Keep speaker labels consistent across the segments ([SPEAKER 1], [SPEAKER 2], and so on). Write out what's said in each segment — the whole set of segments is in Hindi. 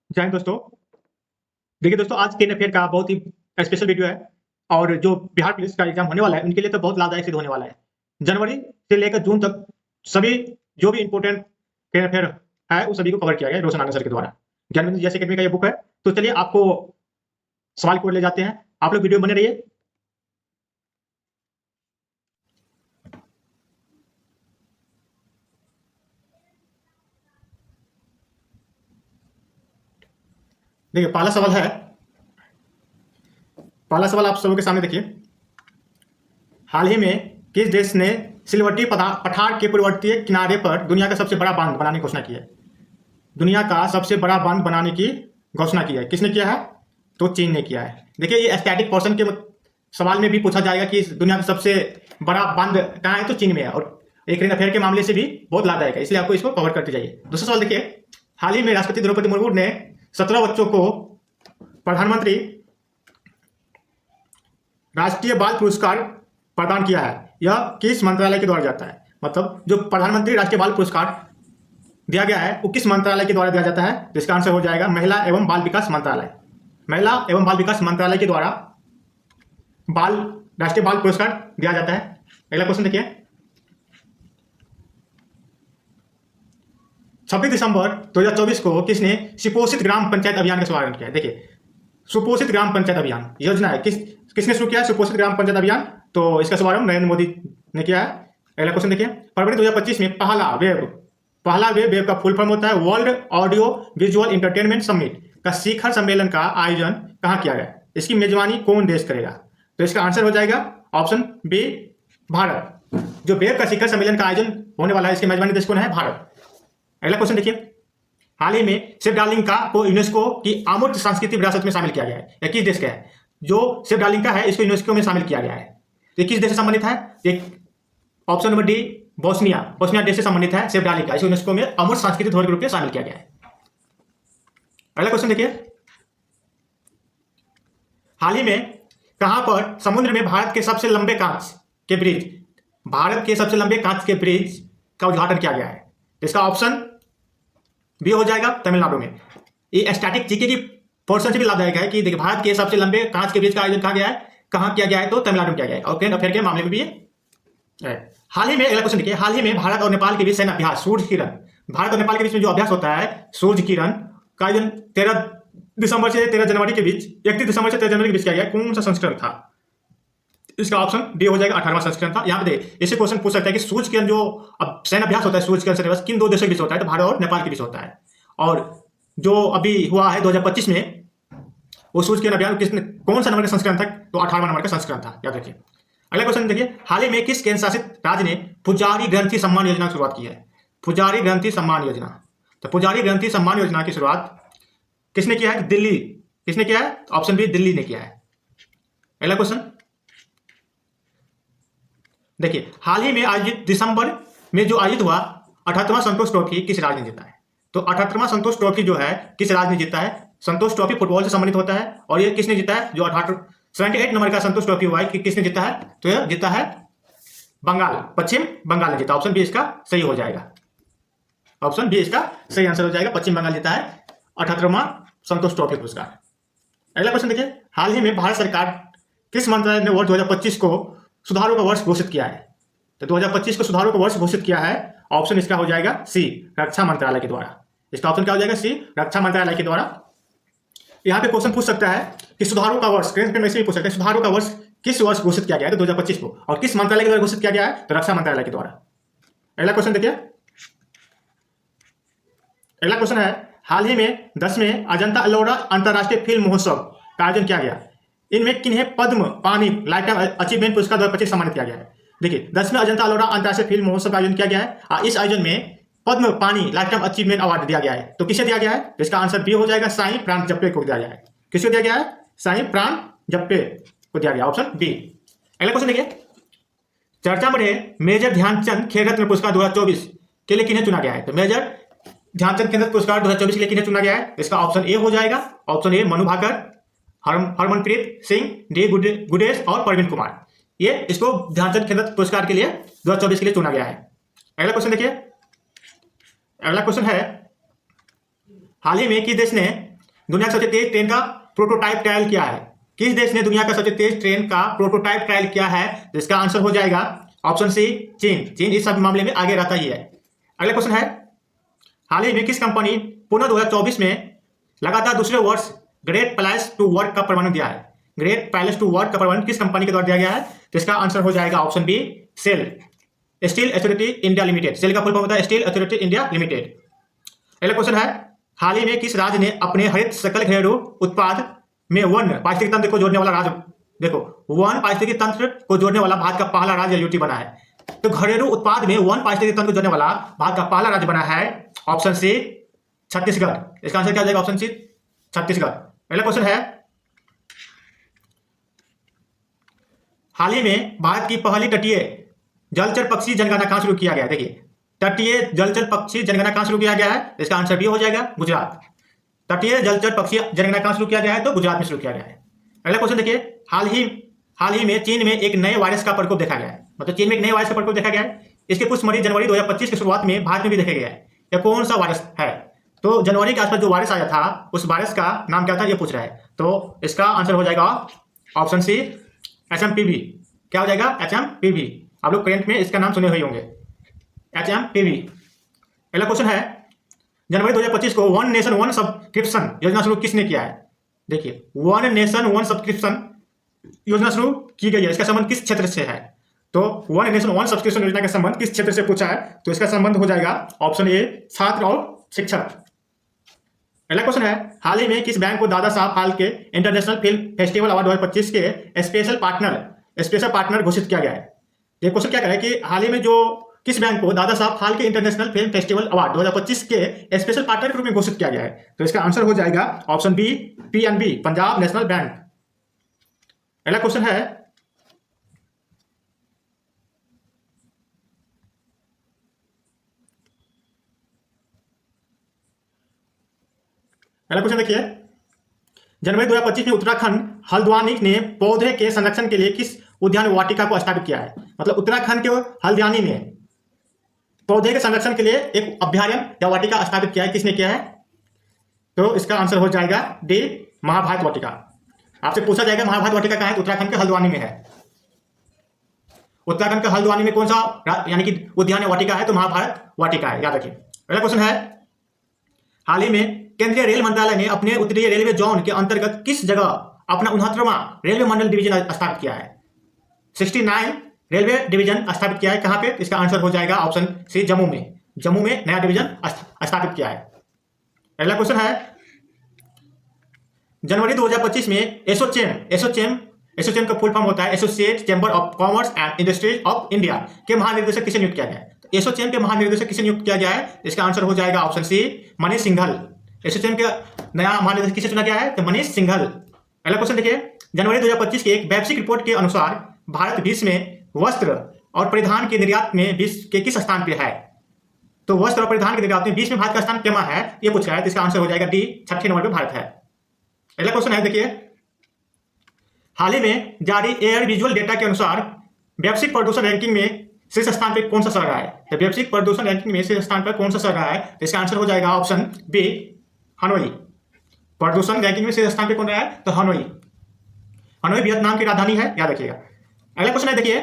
[SPEAKER 1] जय हिंद दोस्तों। देखिए दोस्तों, आज के अफेयर का बहुत ही स्पेशल वीडियो है और जो बिहार पुलिस का एग्जाम होने वाला है उनके लिए तो बहुत लाभदायक सिद्ध होने वाला है। जनवरी से लेकर जून तक सभी जो भी इंपॉर्टेंट करंट अफेयर है उस सभी को कवर किया गया है रोशन आनंद सर के द्वारा। ज्ञानविंद जैसे अकेडमी का ये बुक है। तो चलिए आपको सवाल की ओर ले जाते हैं, आप लोग वीडियो बने रहिए। देखिए पहला सवाल आप सबों के सामने देखिए। हाल ही में किस देश ने सिलवटी पठार के पूर्ववर्ती किनारे पर दुनिया का सबसे बड़ा बांध बनाने की घोषणा की है? दुनिया का सबसे बड़ा बांध बनाने की घोषणा की है। किसने किया है? तो चीन ने किया है। देखिए ये स्टैटिक पोर्शन के सवाल में भी पूछा जाएगा कि दुनिया का सबसे बड़ा बांध कहाँ है, तो चीन में है। और एक करंट अफेयर के मामले से भी बहुत लाभदायक है, इसलिए आपको इसको कवर करते जाइए। दूसरा सवाल देखिए, हाल ही में राष्ट्रपति द्रौपदी मुर्मू ने 17 बच्चों को प्रधानमंत्री राष्ट्रीय बाल पुरस्कार प्रदान किया है। यह किस मंत्रालय के द्वारा जाता है? मतलब जो प्रधानमंत्री राष्ट्रीय बाल पुरस्कार दिया गया है वो किस मंत्रालय के द्वारा दिया जाता है? तो इसका आंसर हो जाएगा महिला एवं बाल विकास मंत्रालय। महिला एवं बाल विकास मंत्रालय के द्वारा राष्ट्रीय बाल पुरस्कार दिया जाता है। अगला क्वेश्चन देखिए, 26 दिसंबर 2024 को किसने सुपोषित ग्राम पंचायत अभियान का शुभारंभ किया है? देखिए सुपोषित ग्राम पंचायत अभियान योजना है, किसने शुरू किया है सुपोषित ग्राम पंचायत अभियान? तो इसका शुभारंभ नरेंद्र मोदी ने किया है। अगला क्वेश्चन देखिए, फरवरी 2025 में पहला वेब का फुल फॉर्म होता है world audio visual entertainment summit का शिखर सम्मेलन का आयोजन कहाँ किया गया? इसकी मेजबानी कौन देश करेगा? तो इसका आंसर हो जाएगा ऑप्शन बी, भारत। जो वेब का शिखर सम्मेलन का आयोजन होने वाला है इसकी मेजबानी देश कौन है? भारत। अगला क्वेश्चन देखिए, हाल ही में शिव डालिंका को यूनेस्को की अमूर्त सांस्कृतिक विरासत में शामिल किया गया है। यह किस देश का है? जो शिव डालिंका है इसको यूनेस्को में शामिल किया गया है। ये किस देश से संबंधित है? एक ऑप्शन नंबर डी, बोस्निया देश से संबंधित है शिव डालिंका। इसे यूनेस्को में अमूर्त सांस्कृतिक धरोहर के रूप में शामिल किया गया है। अगला क्वेश्चन देखिए, हाल ही में कहां पर समुद्र में भारत के सबसे लंबे कांच के ब्रिज का उद्घाटन किया गया है? इसका ऑप्शन बी हो जाएगा तमिलनाडु में। ये स्टैटिक जीके की पोर्शन से भी लाभदायक है कि देखिए भारत के सबसे लंबे कांच के ब्रिज का आयोजन कहाँ किया गया है? तो तमिलनाडु में किया गया है। और करंट अफेयर के मामले में भी है। हाल ही में अगला क्वेश्चन देखिए, हाल ही में भारत और नेपाल के बीच सैन्य अभ्यास सूर्य किरण, भारत और नेपाल के बीच में जो अभ्यास होता है सूर्य किरण का आयोजन 13 दिसंबर से 13 जनवरी के बीच 31 दिसंबर से 13 जनवरी के बीच किया गया। कौन सा संस्करण था? इसका ऑप्शन डी हो जाएगा 18वां संस्करण था। यहाँ पे ऐसे क्वेश्चन पूछ सकता है कि सूर्य किरण जो अब सैन्य अभ्यास होता है सूर्य किरण से किन दो देशों के बीच होता है? तो भारत और नेपाल के बीच होता है। और जो अभी हुआ है 2025 में वो सूर्य किरण अभियान कौन सा नंबर का संस्करण था? तो 18वां नंबर का संस्करण था, याद रखिए। अगला क्वेश्चन देखिए, हाल ही में किस केंद्र शासित राज्य ने पुजारी ग्रंथि सम्मान योजना की शुरुआत की है? पुजारी ग्रंथि सम्मान योजना। तो पुजारी ग्रंथि सम्मान योजना की शुरुआत किसने किया है? दिल्ली। किसने किया है? ऑप्शन बी, दिल्ली ने किया है। अगला क्वेश्चन देखिए, हाल ही में आयोजित दिसंबर में जो आयोजित हुआ 78वां संतोष ट्रॉफी किस राज्य ने जीता है? तो 78वां संतोष ट्रॉफी जो है किस राज्य ने जीता है? संतोष ट्रॉफी फुटबॉल से संबंधित होता है और ये किसने जीता है? जो 78 नंबर का संतोष ट्रॉफी हुआ है कि किसने जीता है? तो यह जीता है पश्चिम बंगाल ने जीता। ऑप्शन बी इसका सही हो जाएगा। ऑप्शन बी इसका सही आंसर हो जाएगा। पश्चिम बंगाल जीता है 78वां संतोष ट्रॉफी पुरस्कार। अगला क्वेश्चन देखिए, हाल ही में भारत सरकार किस मंत्रालय ने वर्ष 2025 को सुधारों का वर्ष घोषित किया है? तो 2025 को सुधारों का वर्ष घोषित किया है। ऑप्शन इसका हो जाएगा सी, रक्षा मंत्रालय के द्वारा। इसका ऑप्शन क्या हो जाएगा? सी, रक्षा मंत्रालय के द्वारा। यहाँ पे क्वेश्चन पूछ सकता है कि सुधारों का वर्ष में से भी पूछ सकता है सुधारों का वर्ष किस वर्ष घोषित किया गया है? तो 2025 को। और किस मंत्रालय के द्वारा घोषित किया गया है? तो रक्षा मंत्रालय के द्वारा। अगला क्वेश्चन देखिए, अगला क्वेश्चन है, हाल ही में 10वें अजंता अल्लोरा अंतर्राष्ट्रीय फिल्म महोत्सव का आयोजन किया गया। इनमें किन्हें पद्म पानी लाइफ टाइम अचीवमेंट पुरस्कार 2025 सम्मानित किया गया है? देखिए 10वें अजंता अल्लोरा अंतर्राष्ट्रीय फिल्म महोत्सव का आयोजन किया गया है। इस आयोजन में पद्म पानी लाइफ टाइम अचीवमेंट अवार्ड दिया गया है। तो किसे दिया गया है? तो इसका आंसर बी हो जाएगा, साई प्राण जप्पे को दिया गया है। किसको दिया गया है? साई प्राण जप्पे को दिया गया। Option B. अगला क्वेश्चन देखिए, चर्चा में रहे मेजर ध्यानचंद खेल रत्न पुरस्कार 2024 के लिए किन्हें चुना गया है? तो मेजर ध्यानचंद खेल रत्न पुरस्कार 2024 के लिए किन्हें चुना गया है? इसका ऑप्शन ए हो जाएगा। Option A, Manu Bhaker, Harmanpreet Singh, D Gukesh और प्रवीण कुमार। ये इसको ध्यानचंद खेल रत्न पुरस्कार के लिए 2024 के लिए चुना गया है। अगला क्वेश्चन देखिए, अगला क्वेश्चन है, हाल ही में किस देश ने दुनिया का सबसे तेज ट्रेन का प्रोटोटाइप ट्रायल किया है? किस देश ने दुनिया का सबसे तेज ट्रेन का प्रोटोटाइप ट्रायल किया है? तो इसका आंसर हो जाएगा ऑप्शन सी, चीन। चीन इस सब मामले में आगे रहता ही है। अगला क्वेश्चन है, हाल ही में किस कंपनी पुनः 2024 में लगातार दूसरे वर्ष ग्रेट प्लेस टू वर्क का प्रमाणन दिया है? ग्रेट प्लेस टू वर्क का प्रमाणन किस कंपनी के द्वारा दिया गया है? तो इसका आंसर हो जाएगा option B, SAIL, Steel Authority India Limited. SAIL का फुल फॉर्म होता है स्टील अथॉरिटी इंडिया लिमिटेड। अगला क्वेश्चन है, हाल ही में किस राज्य ने अपने हरित सकल घरेलू उत्पाद में वन पारिस्थितिकी तंत्र को जोड़ने वाला राज्य, देखो वन पारिस्थितिकी तंत्र को जोड़ने वाला भारत का पहला राज्य यूटी बना है? तो घरेलू उत्पाद में वन पारिस्थितिकी तंत्र को जोड़ने वाला भारत का पहला राज्य बना है ऑप्शन सी, छत्तीसगढ़। इसका आंसर क्या हो जाएगा? Option C, Chhattisgarh. अगला क्वेश्चन है, हाल ही में भारत की पहली तटीय जलचर पक्षी जनगणना कहां शुरू किया गया? देखिए, तटीय जलचर पक्षी जनगणना कहां शुरू किया गया है? इसका आंसर भी हो जाएगा गुजरात। तटीय जलचर पक्षी जनगणना कहां शुरू किया गया है? तो गुजरात में शुरू किया गया है। अगला क्वेश्चन देखिए, हाल ही में चीन में एक नए वायरस का प्रकोप देखा गया है। मतलब चीन में एक नए वायरस का प्रकोप देखा गया है। इसके कुछ मरीज जनवरी 2025 की शुरुआत में भारत में भी देखे गए हैं। यह कौन सा वायरस है? तो जनवरी के आसपास जो वायरस आया था उस वायरस का नाम क्या था, ये पूछ रहा है। तो इसका आंसर हो जाएगा ऑप्शन सी, HMPV। क्या हो जाएगा? HMPV। आप लोग करेंट में इसका नाम सुने हुए होंगे, HMPV। अगला क्वेश्चन है, जनवरी 2025 को वन नेशन वन सब्सक्रिप्शन योजना शुरू किसने किया है? देखिए, वन नेशन वन सब्सक्रिप्शन योजना शुरू की गई है। इसका संबंध किस क्षेत्र से है? तो वन नेशन वन सब्सक्रिप्शन योजना का संबंध किस क्षेत्र से पूछा है? तो इसका संबंध हो जाएगा ऑप्शन ए, छात्र और शिक्षक। अगला क्वेश्चन है, हाल ही में किस बैंक को Dada Saheb Phalke international film festival award 2025 के स्पेशल पार्टनर घोषित किया गया है? ये क्वेश्चन क्या कह रहा है कि हाल ही में जो किस बैंक को Dada Saheb Phalke international film festival award 2025 के स्पेशल पार्टनर के रूप में घोषित किया गया है? तो इसका आंसर हो जाएगा option B, PNB, Punjab National Bank. अगला क्वेश्चन है, अगला क्वेश्चन देखिए, जनवरी 2025 में उत्तराखंड हल्द्वानी ने पौधे के संरक्षण के लिए किस उद्यान वाटिका को स्थापित किया है? मतलब उत्तराखंड के हल्द्वानी ने पौधे के संरक्षण के लिए एक अभ्यारण्य या वाटिका स्थापित किया है। किसने किया है? तो इसका आंसर हो जाएगा डी, महाभारत वाटिका। आपसे पूछा जाएगा महाभारत वाटिका कहाँ है? तो उत्तराखंड के हल्द्वानी में है। उत्तराखंड के हल्द्वानी में कौन सा यानी कि उद्यान वाटिका है? तो महाभारत वाटिका है, याद रखिए। अगला क्वेश्चन है, हाल ही में केंद्रीय रेल मंत्रालय ने अपने उत्तरीय रेलवे जोन के अंतर्गत किस जगह अपना 69वां रेलवे मंडल डिवीजन स्थापित किया है? 69 रेलवे डिवीजन स्थापित किया है। कहां पे? इसका आंसर हो जाएगा ऑप्शन सी, जम्मू में। जम्मू में नया डिवीजन स्थापित किया है। अगला क्वेश्चन है, जनवरी 2025 में एसोचैम का फुल फॉर्म होता है associate chamber of commerce and industries of India के महानिदेशक किसे नियुक्त किया गया है? तो एसोचैम के महानिदेशक किसे नियुक्त किया गया है? इसका आंसर हो जाएगा ऑप्शन सी, मनीष सिंघल। एसोचैम के नया महानिदेशक किसे चुना गया है? तो मनीष सिंघल। अगला क्वेश्चन देखिए, जनवरी 2025 की एक वैश्विक रिपोर्ट के अनुसार भारत विश्व में वस्त्र और परिधान के निर्यात में विश्व के किस स्थान पर है? तो वस्त्र और परिधान के निर्यात में विश्व में भारत का स्थान क्या है, ये पूछ रहा है। तो इसका आंसर हो जाएगा डी, 6ठे नंबर पर भारत है। अगला क्वेश्चन है देखिए, हाल ही में जारी एयर विजुअल डेटा के अनुसार वैश्विक प्रदूषण रैंकिंग में शीर्ष स्थान पर कौन सा शहर रहा है? तो वैश्विक प्रदूषण रैंकिंग में शीर्ष स्थान पर कौन सा शहर रहा है? तो इसका आंसर हो जाएगा ऑप्शन बी, हनोई। प्रदूषण रैंकिंग में शीर्ष स्थान पर कौन रहा है? तो हनोई। हनोई वियतनाम की राजधानी है, याद रखिएगा। अगला क्वेश्चन है देखिए,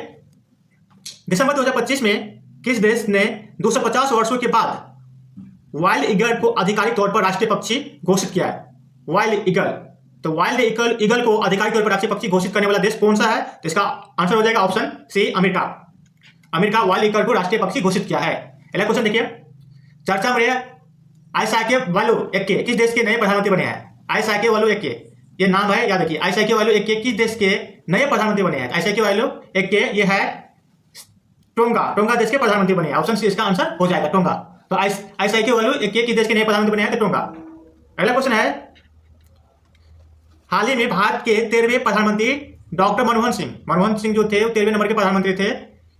[SPEAKER 1] दिसंबर 2025 में किस देश ने 250 वर्षों के बाद वाइल्ड ईगल को आधिकारिक तौर पर राष्ट्रीय पक्षी घोषित किया है? वाइल्ड ईगल, तो वाइल्ड ईगल को आधिकारिक तौर पर राष्ट्रीय पक्षी घोषित करने वाला देश कौन सा है? तो इसका आंसर हो जाएगा option C, America. America wild eagle को राष्ट्रीय पक्षी घोषित किया है। अगला क्वेश्चन देखिए, चर्चा में आइसाके वालू एक्के किस देश के नए प्रधानमंत्री बने हैं? आइसाके वालू एक्के, ये नाम है, याद रखिए। आइसाके वालू एक्के किस देश के नए प्रधानमंत्री बने हैं? आइसाके वालू एक्के ये है टोंगा देश के प्रधानमंत्री बने हैं। ऑप्शन सी इसका आंसर हो जाएगा, टोंगा। तो आइसाके वालू एक्के किस देश के नए प्रधानमंत्री बने हैं? तो टोंगा। अगला क्वेश्चन है, हाल ही में भारत के 13वें प्रधानमंत्री डॉक्टर मनमोहन सिंह जो थे 13वें नंबर के प्रधानमंत्री थे,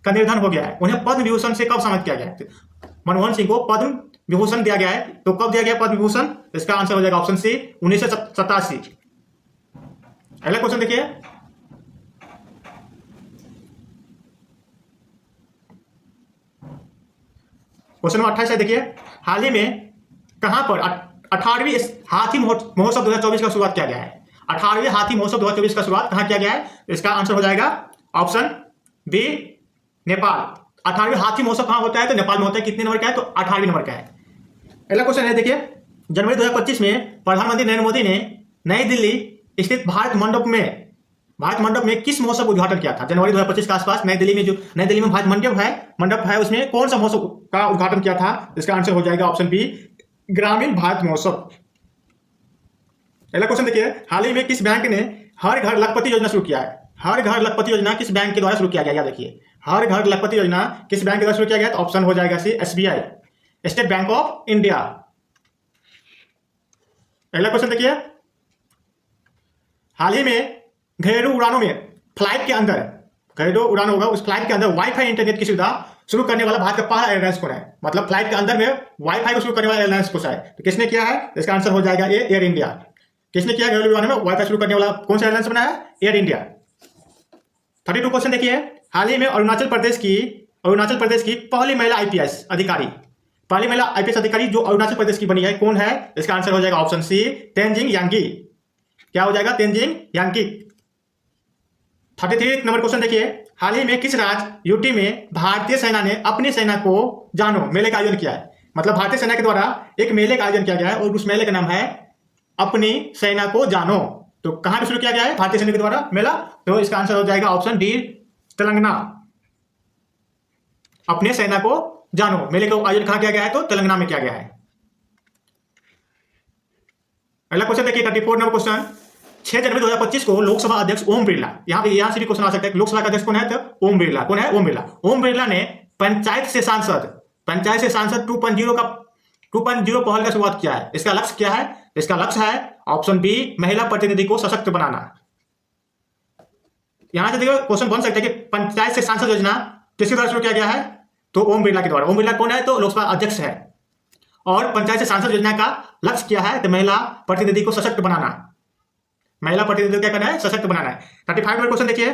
[SPEAKER 1] का निर्धन हो गया है। उन्हें पद्म विभूषण से कब सम्मानित किया गया है? मनमोहन सिंह को पद्म विभूषण दिया गया है। तो कब दिया गया पद्म विभूषण? इसका आंसर हो जाएगा ऑप्शन सी, 1987। अगला क्वेश्चन देखिए, क्वेश्चन नंबर 28 है देखिए, हाल ही में कहां पर 18वीं हाथी महोत्सव 2024 का शुरुआत किया गया है? 18वें हाथी महोत्सव 2024 का शुरुआत कहाँ किया गया है? इसका आंसर हो जाएगा ऑप्शन बी, नेपाल। 18वें हाथी महोत्सव कहाँ होता है? तो नेपाल में होता है। कितने नंबर का है? तो 18वें नंबर का है। अगला क्वेश्चन है, देखिए, जनवरी 2025 में प्रधानमंत्री नरेंद्र मोदी ने नई दिल्ली स्थित भारत मंडप में किस महोत्सव का उद्घाटन किया था? जनवरी 2025 के आसपास नई दिल्ली में भारत मंडप है, उसमें कौन सा महोत्सव का उद्घाटन किया था? इसका आंसर हो जाएगा ऑप्शन बी, ग्रामीण भारत महोत्सव। अगला क्वेश्चन देखिए, हाल ही में किस बैंक ने हर घर लखपति योजना शुरू किया है? हर घर लखपति योजना किस बैंक के द्वारा शुरू किया गया? या देखिए, हर घर लखपति योजना किस बैंक के द्वारा शुरू किया गया? तो ऑप्शन हो जाएगा C, SBI, State Bank of India. अगला क्वेश्चन देखिए, हाल ही में घरेलू उड़ानों में फ्लाइट के अंदर घरेलू उड़ान होगा, उस फ्लाइट के अंदर वाईफाई इंटरनेट की सुविधा शुरू करने वाला भारत का पहला एयरलाइंस कौन है? मतलब फ्लाइट के अंदर में वाईफाई को शुरू करने वाला एयरलाइंस कौन सा है? तो किसने किया है? इसका आंसर हो जाएगा ए, एयर इंडिया। किसने किया घरेलू उड़ानों में वाईफाई शुरू करने वाला कौन सा एयरलाइंस बना है? Air India. 32 क्वेश्चन देखिए, हाल ही में अरुणाचल प्रदेश की पहली महिला आईपीएस अधिकारी जो अरुणाचल प्रदेश की बनी है, कौन है? इसका आंसर हो जाएगा ऑप्शन सी, तेनजिंग यांगी। क्या हो जाएगा? तेनजिंग यांगी। 33 नंबर क्वेश्चन देखिए, हाल ही में किस राज्य यूटी में भारतीय सेना ने अपनी सेना को जानो मेले का आयोजन किया है? मतलब भारतीय सेना के द्वारा एक मेले का आयोजन किया गया है और उस मेले का नाम है अपनी सेना को जानो। तो कहां पे शुरू किया गया है भारतीय सेना के द्वारा मेला? तो इसका आंसर हो जाएगा ऑप्शन डी, तेलंगाना। अपने सेना को जानो मेले का आयोजन कहां किया गया है? तो तेलंगाना में किया गया है। अगला क्वेश्चन देखिए, 34 नंबर क्वेश्चन, 6 जनवरी 2025 को लोकसभा अध्यक्ष ओम बिरला, यहां से भी क्वेश्चन आ सकता है, लोकसभा का अध्यक्ष कौन है? तो ओम बिरला। कौन है? ओम बिरला। ओम बिरला ने पंचायत से सांसद 2.0 पहल का शुरुआत किया है। इसका लक्ष्य क्या है? इसका लक्ष्य है ऑप्शन बी, महिला प्रतिनिधि को सशक्त बनाना। यहां से देखिए क्वेश्चन बन सकता है कि पंचायत से सांसद योजना किसके द्वारा शुरू किया गया है? तो ओम बिरला के द्वारा। ओम बिरला कौन है? तो लोकसभा अध्यक्ष है। और पंचायत से सांसद योजना का लक्ष्य क्या है? तो महिला प्रतिनिधि को सशक्त बनाना। महिला प्रतिनिधि क्या करना है? सशक्त बनाना है। 35 नंबर क्वेश्चन देखिए,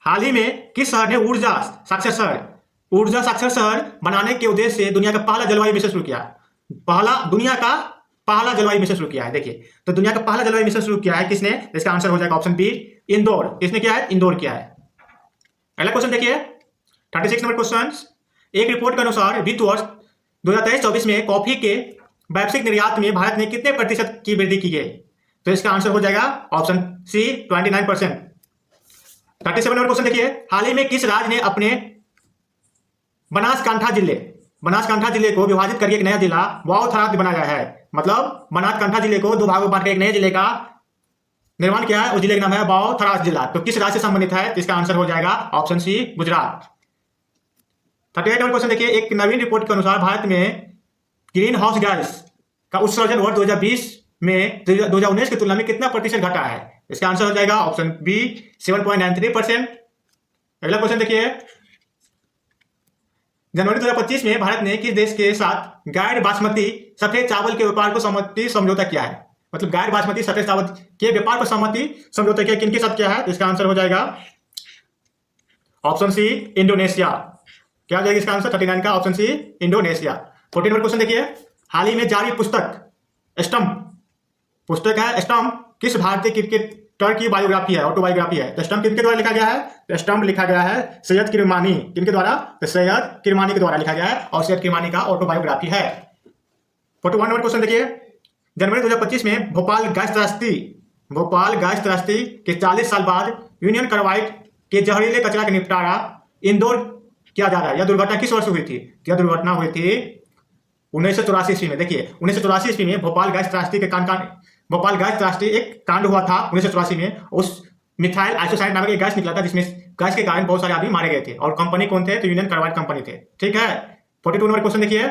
[SPEAKER 1] हाल ही में किस शहर ने ऊर्जा साक्षर शहर बनाने के उद्देश्य से दुनिया का पहला जलवायु मिशन शुरू किया? दुनिया का पहला जलवायु मिशन शुरू किया है। देखिए, तो दुनिया का पहला जलवायु मिशन शुरू किया है किसने? इसका आंसर हो जाएगा ऑप्शन बी, इंदौर। किसने किया है? इंदौर किया है। अगला क्वेश्चन देखिए, 36 नंबर क्वेश्चन, एक रिपोर्ट के अनुसार वित्त वर्ष 2023-24 में कॉफी के वैश्विक निर्यात में भारत ने कितने प्रतिशत की वृद्धि की गई? तो इसका आंसर हो जाएगा ऑप्शन सी, 29%। 37 नंबर क्वेश्चन देखिए, हाल ही में किस राज्य ने अपने बनासकांठा जिले को विभाजित करके एक नया जिला वाव-थराद बनाया है? मतलब बनासकांठा जिले को दो भागों में बांट के एक नए जिले का निर्माण किया है। उस जिले का नाम है वाव-थराद जिला। तो किस राज्य से संबंधित है? इसका आंसर हो जाएगा option C, Gujarat. 38 number question देखिए, एक नवीन रिपोर्ट के अनुसार भारत में ग्रीन हाउस गैस का उत्सर्जन वर्ष 2020 में 2019 की तुलना में कितना प्रतिशत घटा है? इसका आंसर हो जाएगा ऑप्शन बी, 7.93%। अगला क्वेश्चन देखिए, जनवरी 2025 में भारत ने किस देश के साथ गैर बासमती सफेद चावल के व्यापार को सहमति समझौता किया है? मतलब गैर बासमती सफेद चावल के व्यापार पर सहमति समझौता किया, किनके साथ किया है? इसका आंसर हो जाएगा ऑप्शन सी, इंडोनेशिया। क्या हो जाएगा इसका आंसर? 39 का option C, Indonesia. 14 number question देखिए, हाल ही में जारी पुस्तक है स्टंप किस भारतीय क्रिकेटर की बायोग्राफी है, ऑटोबायोग्राफी है? तो स्टंप किनके द्वारा लिखा गया है? तो स्टंप लिखा गया है सैयद किरमानी। किनके द्वारा? तो सैयद किरमानी के द्वारा लिखा गया है और सैयद किरमानी का ऑटोबायोग्राफी है। 41 नंबर क्वेश्चन देखिए, जनवरी 2025 में भोपाल गैस त्रासदी के 40 साल बाद यूनियन कार्बाइड के जहरीले कचरा का निपटारा इंदौर किया जा रहा है। यह दुर्घटना किस वर्ष हुई थी? यह दुर्घटना हुई थी 1984 ईस्वी में। देखिए, 1984 ईस्वी में भोपाल गैस त्रासदी एक कांड हुआ था 1984 में। उस मिथाइल आइसोसाइनेट नामक एक गैस निकला था, जिसमें गैस के कारण बहुत सारे आदमी मारे गए थे। और कंपनी कौन थे? तो यूनियन कार्बाइड कंपनी थे। ठीक है। 42 नंबर क्वेश्चन देखिए,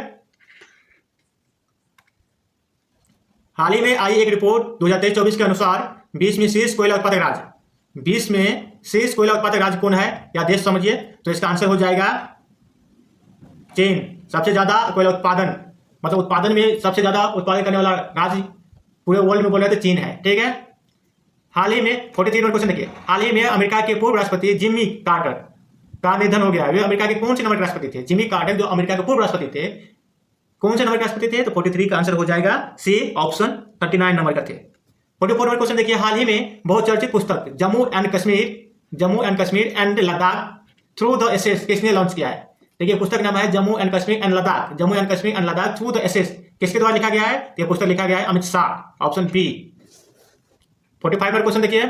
[SPEAKER 1] हाल ही में आई एक रिपोर्ट 2023-24 के अनुसार 20 में शीर्ष कोयला उत्पादक राज्य कौन है या देश समझिए? तो इसका आंसर हो जाएगा चीन। सबसे ज्यादा कोयला उत्पादन, मतलब उत्पादन में सबसे ज्यादा उत्पादन करने वाला राज्य पूरे वर्ल्ड में बोल रहे थे चीन है। ठीक है। हाल ही में 43 नंबर क्वेश्चन देखिए, हाल ही में अमेरिका के पूर्व राष्ट्रपति जिम्मी कार्टर का निधन हो गया है। वे अमेरिका के कौन से नंबर के राष्ट्रपति थे? जिम्मी कार्टर जो अमेरिका के पूर्व राष्ट्रपति थे, कौन से नंबर के राष्ट्रपति थे? तो 43 का आंसर हो जाएगा सी ऑप्शन 39 नंबर का थे। 44 नंबर क्वेश्चन देखिए, हाल ही में बहुत चर्चित पुस्तक Jammu and Kashmir and Ladakh through the ages किसने लॉन्च किया है? देखिए पुस्तक नाम है Jammu and Kashmir and Ladakh through the ages, किसके द्वारा लिखा गया है? ये पुस्तक लिखा गया है Amit Shah, option B. 45 number question देखिए,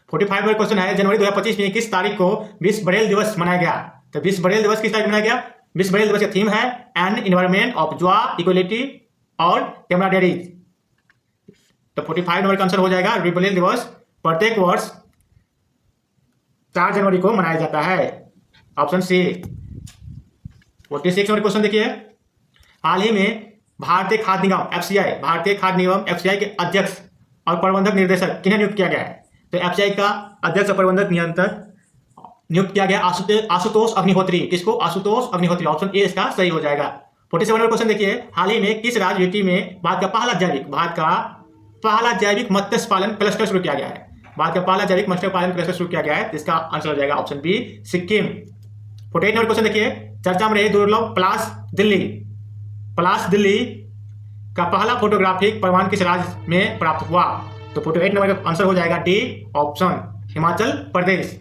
[SPEAKER 1] 45 नंबर क्वेश्चन है, जनवरी 2025 में किस तारीख को विश्व बरेल दिवस मनाया गया? तो विश्व बरेल दिवस किस तारीख मनाया गया? विश्व बरेल दिवस का थीम है an environment of Joy, equality और कैमराडेरी। तो 45 नंबर का आंसर हो जाएगा बरेल दिवस प्रत्येक वर्ष 4 जनवरी को मनाया जाता है, ऑप्शन सी। 46 नंबर क्वेश्चन देखिए, हाल ही में भारतीय खाद्य निगम एफसीआई के अध्यक्ष और प्रबंधक निर्देशक किन्हें नियुक्त किया गया है? तो एफसीआई का अध्यक्ष और प्रबंधक नियंत्रक नियुक्त किया गया आशुतोष अग्निहोत्री। किसको? आशुतोष अग्निहोत्री, ऑप्शन ए इसका सही हो जाएगा। 47 नंबर क्वेश्चन देखिए, हाल ही में किस राज्य में भारत का पहला जैविक मत्स्य पालन क्लस्टर शुरू किया गया है? भारत का पहला जैविक मत्स्य पालन क्लस्टर शुरू किया गया है, इसका आंसर हो जाएगा option B Sikkim. 48 number question देखिए, चर्चा में रही दुर्लभ पलाश दिल्ली का पहला फोटोग्राफिक प्रमाण किस राज्य में प्राप्त हुआ? तो 48 नंबर का आंसर हो जाएगा D option Himachal Pradesh.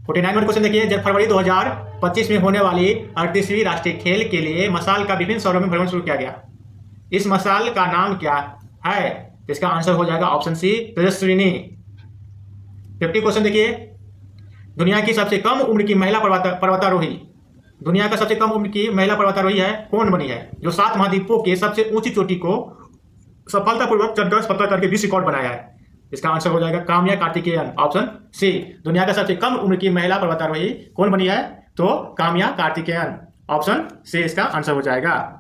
[SPEAKER 1] 49 number question देखिए, जब फरवरी 2025 में होने वाली 38वीं राष्ट्रीय खेल के लिए मसाल का विभिन्न शहरों में भ्रमण शुरू किया गया, इस मसाल का नाम क्या है? इसका आंसर हो जाएगा ऑप्शन सी तेजस्विनी। 50 क्वेश्चन देखिए, दुनिया की सबसे कम उम्र की महिला पर्वतारोही है कौन बनी है, जो 7 महाद्वीपों के सबसे ऊंची चोटी को सफलतापूर्वक चढ़कर फतह करके विश्व रिकॉर्ड बनाया है? इसका आंसर हो जाएगा काम्या कार्तिकेयन, ऑप्शन सी। दुनिया का सबसे कम उम्र की महिला पर्वतारोही कौन बनी है? तो काम्या कार्तिकेयन, ऑप्शन सी इसका आंसर हो जाएगा।